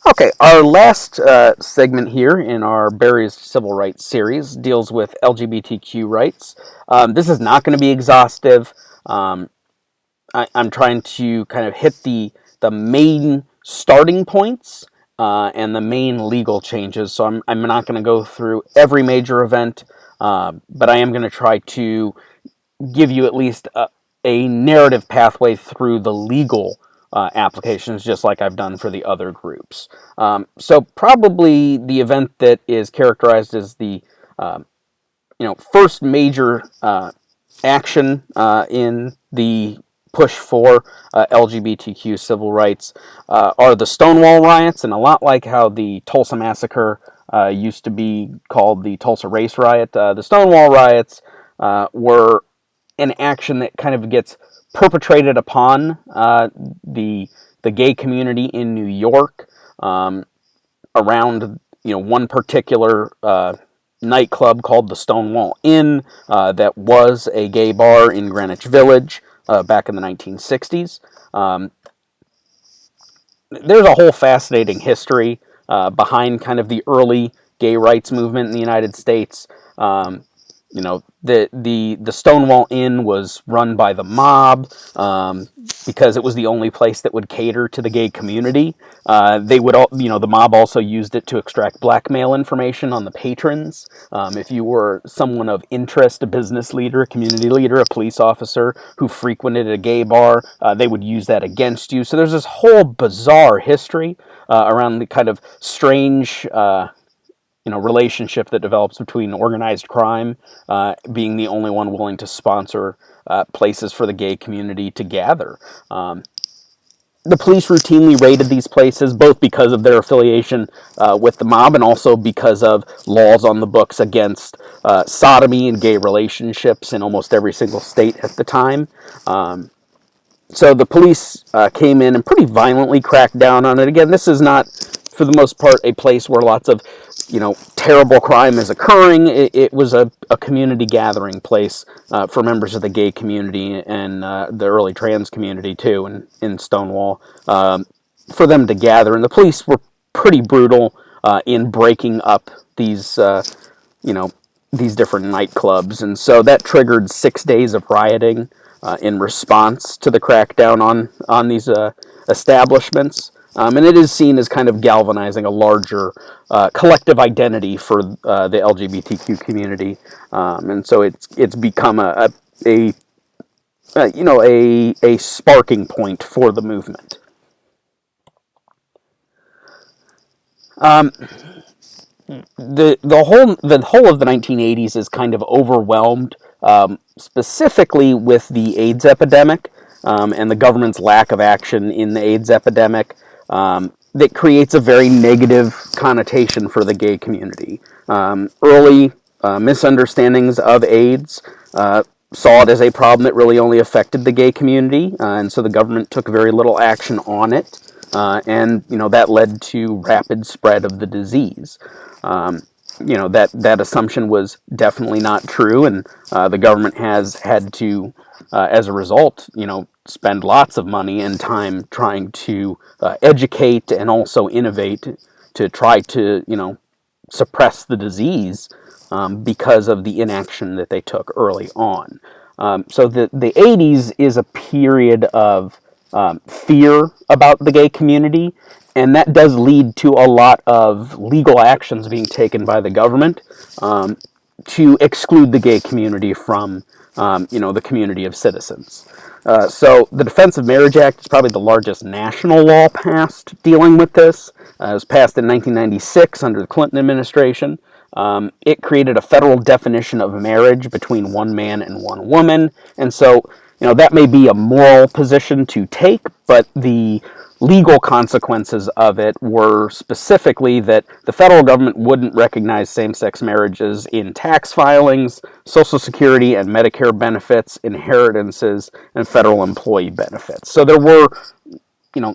Okay, our last segment here in our Barriers to Civil Rights series deals with LGBTQ rights. This is not going to be exhaustive. Um, I'm trying to kind of hit the main starting points and the main legal changes. So I'm not going to go through every major event, but I am going to try to give you at least a narrative pathway through the legal applications, just like I've done for the other groups. So probably the event that is characterized as the first major action in the push for LGBTQ civil rights are the Stonewall riots, and a lot like how the Tulsa massacre used to be called the Tulsa race riot, the Stonewall riots were an action that kind of gets perpetrated upon the gay community in New York around one particular nightclub called the Stonewall Inn that was a gay bar in Greenwich Village back in the 1960s. There's a whole fascinating history behind kind of the early gay rights movement in the United States. The Stonewall Inn was run by the mob because it was the only place that would cater to the gay community. They would all, the mob also used it to extract blackmail information on the patrons. If you were someone of interest, a business leader, a community leader, a police officer who frequented a gay bar, they would use that against you. So there's this whole bizarre history around the kind of strange relationship that develops between organized crime being the only one willing to sponsor places for the gay community to gather. The police routinely raided these places, both because of their affiliation with the mob and also because of laws on the books against sodomy and gay relationships in almost every single state at the time. So the police came in and pretty violently cracked down on it. Again, this is not, for the most part, a place where lots of, terrible crime is occurring. It was a community gathering place for members of the gay community and the early trans community, too, in Stonewall, for them to gather. And the police were pretty brutal in breaking up these, these different nightclubs. And so that triggered 6 days of rioting in response to the crackdown on these establishments. And it is seen as kind of galvanizing a larger collective identity for the LGBTQ community, and so it's become a sparking point for the movement. The whole of the 1980s is kind of overwhelmed, specifically with the AIDS epidemic and the government's lack of action in the AIDS epidemic. That creates a very negative connotation for the gay community. Early misunderstandings of AIDS saw it as a problem that really only affected the gay community, and so the government took very little action on it, and that led to rapid spread of the disease. That assumption was definitely not true, and the government has had to, as a result, spend lots of money and time trying to educate and also innovate to try to suppress the disease because of the inaction that they took early on. So the 80s is a period of fear about the gay community, and that does lead to a lot of legal actions being taken by the government to exclude the gay community from the community of citizens. So the Defense of Marriage Act is probably the largest national law passed dealing with this. It was passed in 1996 under the Clinton administration. It created a federal definition of marriage between one man and one woman, and so that may be a moral position to take, but the legal consequences of it were specifically that the federal government wouldn't recognize same-sex marriages in tax filings, Social Security and Medicare benefits, inheritances, and federal employee benefits. So there were,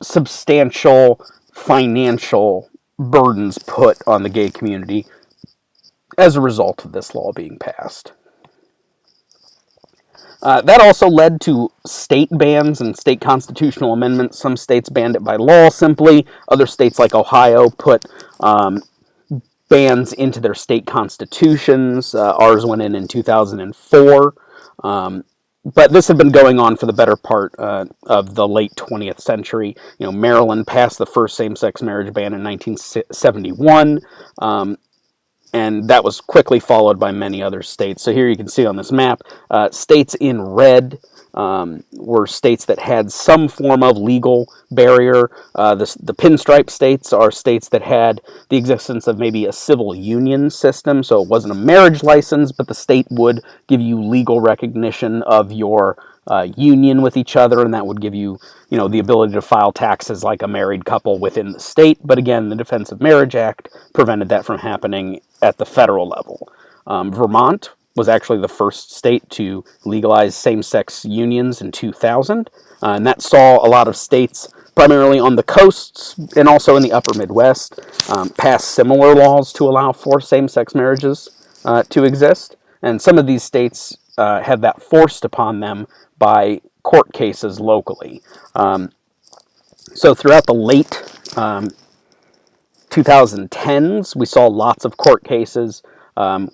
substantial financial burdens put on the gay community as a result of this law being passed. That also led to state bans and state constitutional amendments. Some states banned it by law simply. Other states, like Ohio, put bans into their state constitutions. Ours went in 2004. But this had been going on for the better part of the late 20th century. Maryland passed the first same-sex marriage ban in 1971. And that was quickly followed by many other states. So here you can see on this map, states in red were states that had some form of legal barrier. The pinstripe states are states that had the existence of maybe a civil union system, so it wasn't a marriage license, but the state would give you legal recognition of your union with each other, and that would give you, the ability to file taxes like a married couple within the state. But again, the Defense of Marriage Act prevented that from happening at the federal level. Vermont was actually the first state to legalize same-sex unions in 2000, and that saw a lot of states, primarily on the coasts and also in the upper Midwest, pass similar laws to allow for same-sex marriages to exist. And some of these states had that forced upon them by court cases locally. So throughout the late 2010s, we saw lots of court cases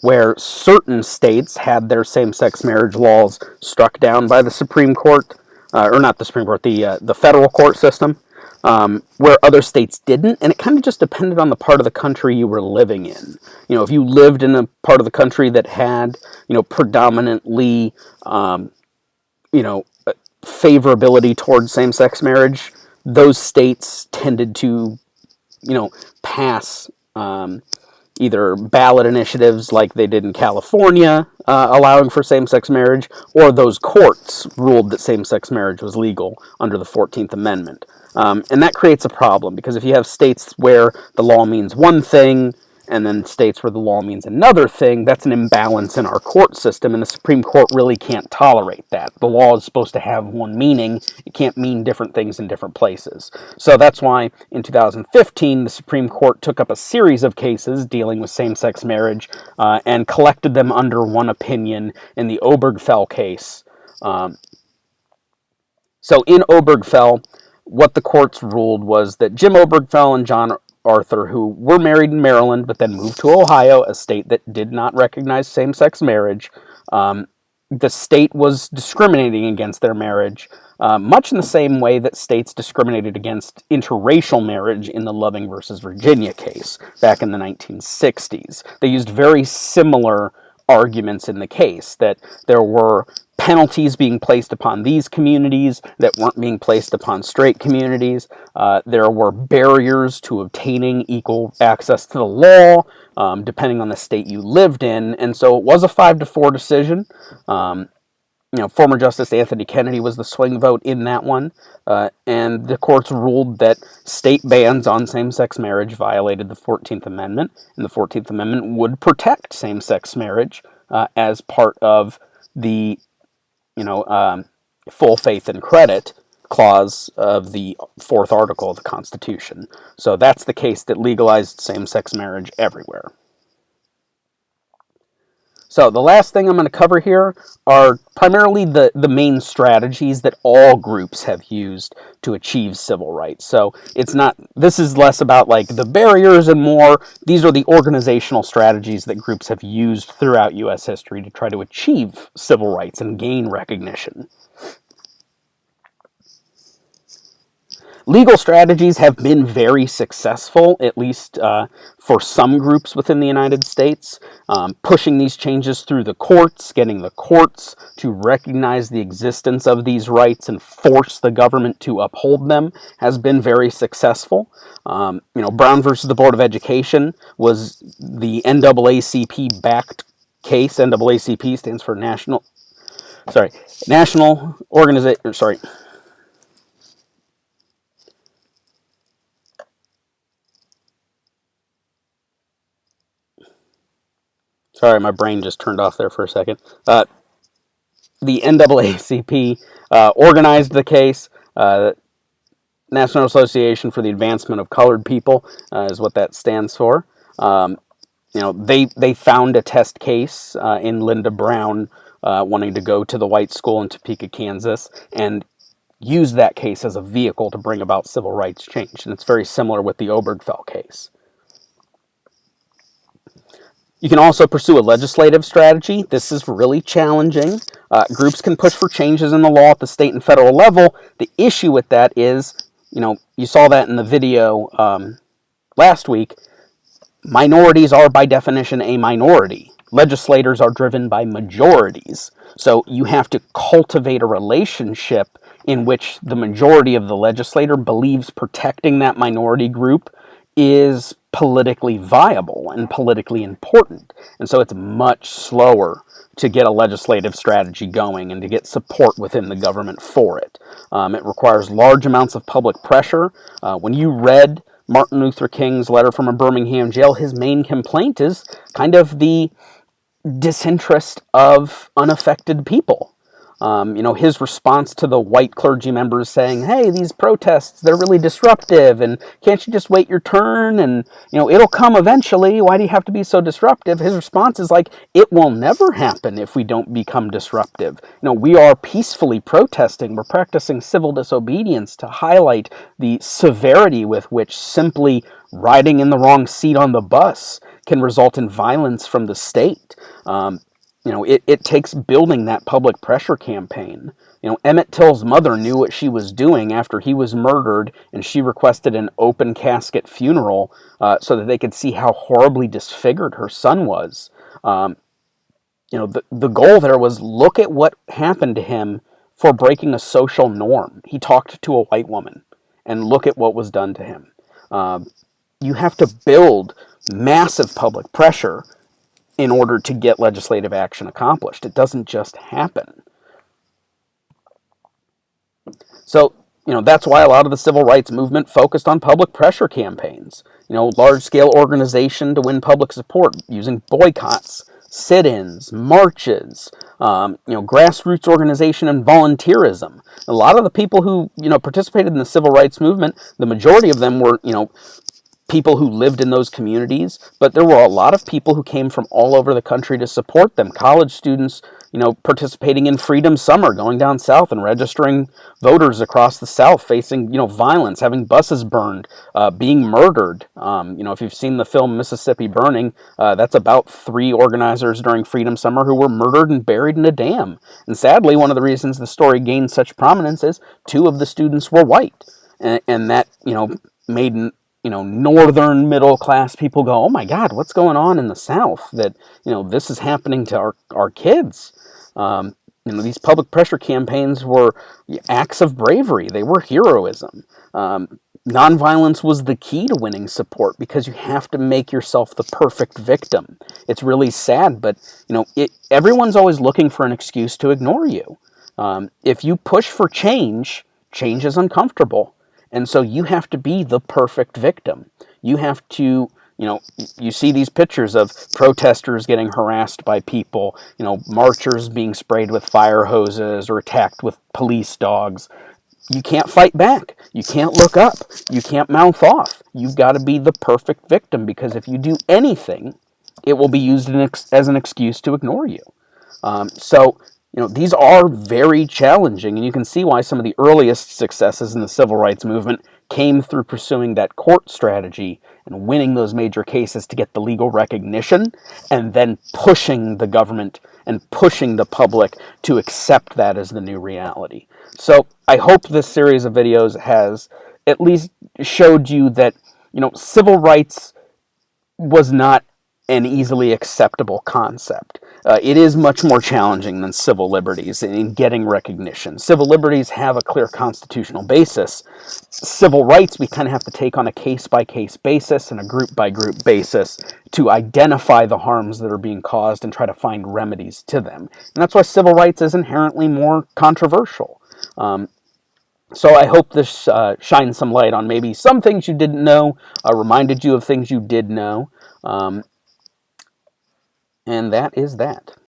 where certain states had their same-sex marriage laws struck down by the Supreme Court, or not the Supreme Court, the federal court system, where other states didn't, and it kind of just depended on the part of the country you were living in. If you lived in a part of the country that had, predominantly, favorability towards same-sex marriage, those states tended to, pass either ballot initiatives like they did in California, allowing for same-sex marriage, or those courts ruled that same-sex marriage was legal under the 14th Amendment. And that creates a problem, because if you have states where the law means one thing, and then states where the law means another thing, that's an imbalance in our court system, and the Supreme Court really can't tolerate that. The law is supposed to have one meaning. It can't mean different things in different places. So that's why in 2015, the Supreme Court took up a series of cases dealing with same-sex marriage and collected them under one opinion in the Obergefell case. So in Obergefell, what the courts ruled was that Jim Obergefell and John Arthur, who were married in Maryland but then moved to Ohio, a state that did not recognize same-sex marriage, the state was discriminating against their marriage, much in the same way that states discriminated against interracial marriage in the Loving versus Virginia case back in the 1960s. They used very similar arguments in the case, that there were penalties being placed upon these communities that weren't being placed upon straight communities. There were barriers to obtaining equal access to the law, depending on the state you lived in. And so it was a 5-4 decision. Former Justice Anthony Kennedy was the swing vote in that one. And the courts ruled that state bans on same-sex marriage violated the 14th Amendment, and the 14th Amendment would protect same-sex marriage as part of the full faith and credit clause of the 4th article of the Constitution. So that's the case that legalized same-sex marriage everywhere. So the last thing I'm going to cover here are primarily the main strategies that all groups have used to achieve civil rights. So this is less about like the barriers and more, these are the organizational strategies that groups have used throughout U.S. history to try to achieve civil rights and gain recognition. Legal strategies have been very successful, at least for some groups within the United States. Pushing these changes through the courts, getting the courts to recognize the existence of these rights and force the government to uphold them has been very successful. Brown versus the Board of Education was the NAACP-backed case. NAACP stands for National Organization. Sorry, my brain just turned off there for a second. The NAACP organized the case. National Association for the Advancement of Colored People is what that stands for. They found a test case in Linda Brown wanting to go to the white school in Topeka, Kansas, and used that case as a vehicle to bring about civil rights change. And it's very similar with the Obergefell case. You can also pursue a legislative strategy. This is really challenging. Groups can push for changes in the law at the state and federal level. The issue with that is, you saw that in the video last week, minorities are by definition a minority. Legislators are driven by majorities. So you have to cultivate a relationship in which the majority of the legislator believes protecting that minority group is politically viable and politically important. And so it's much slower to get a legislative strategy going and to get support within the government for it. It requires large amounts of public pressure. When you read Martin Luther King's letter from a Birmingham jail, his main complaint is kind of the disinterest of unaffected people. His response to the white clergy members saying, hey, these protests, they're really disruptive, and can't you just wait your turn, and, it'll come eventually, why do you have to be so disruptive? His response is like, it will never happen if we don't become disruptive. We are peacefully protesting, we're practicing civil disobedience to highlight the severity with which simply riding in the wrong seat on the bus can result in violence from the state. It takes building that public pressure campaign. Emmett Till's mother knew what she was doing after he was murdered, and she requested an open casket funeral so that they could see how horribly disfigured her son was. The goal there was, look at what happened to him for breaking a social norm. He talked to a white woman, and look at what was done to him. You have to build massive public pressure in order to get legislative action accomplished. It doesn't just happen. So, that's why a lot of the civil rights movement focused on public pressure campaigns. Large-scale organization to win public support using boycotts, sit-ins, marches, grassroots organization and volunteerism. A lot of the people who, participated in the civil rights movement, the majority of them were, people who lived in those communities, but there were a lot of people who came from all over the country to support them. College students, participating in Freedom Summer, going down south and registering voters across the South, facing, violence, having buses burned, being murdered. If you've seen the film Mississippi Burning, that's about 3 organizers during Freedom Summer who were murdered and buried in a dam. And sadly, one of the reasons the story gained such prominence is 2 of the students were white. And that, made northern middle class people go, oh my God, what's going on in the South that, this is happening to our kids. These public pressure campaigns were acts of bravery. They were heroism. Nonviolence was the key to winning support because you have to make yourself the perfect victim. It's really sad, but, everyone's always looking for an excuse to ignore you. If you push for change, change is uncomfortable. And so you have to be the perfect victim. You have to, you see these pictures of protesters getting harassed by people, marchers being sprayed with fire hoses or attacked with police dogs. You can't fight back. You can't look up. You can't mouth off. You've got to be the perfect victim, because if you do anything, it will be used as an excuse to ignore you. These are very challenging, and you can see why some of the earliest successes in the civil rights movement came through pursuing that court strategy and winning those major cases to get the legal recognition, and then pushing the government and pushing the public to accept that as the new reality. So I hope this series of videos has at least showed you that, civil rights was not an easily acceptable concept. It is much more challenging than civil liberties in getting recognition. Civil liberties have a clear constitutional basis. Civil rights, we kind of have to take on a case-by-case basis and a group-by-group basis to identify the harms that are being caused and try to find remedies to them. And that's why civil rights is inherently more controversial. So I hope this shines some light on maybe some things you didn't know, reminded you of things you did know. And that is that.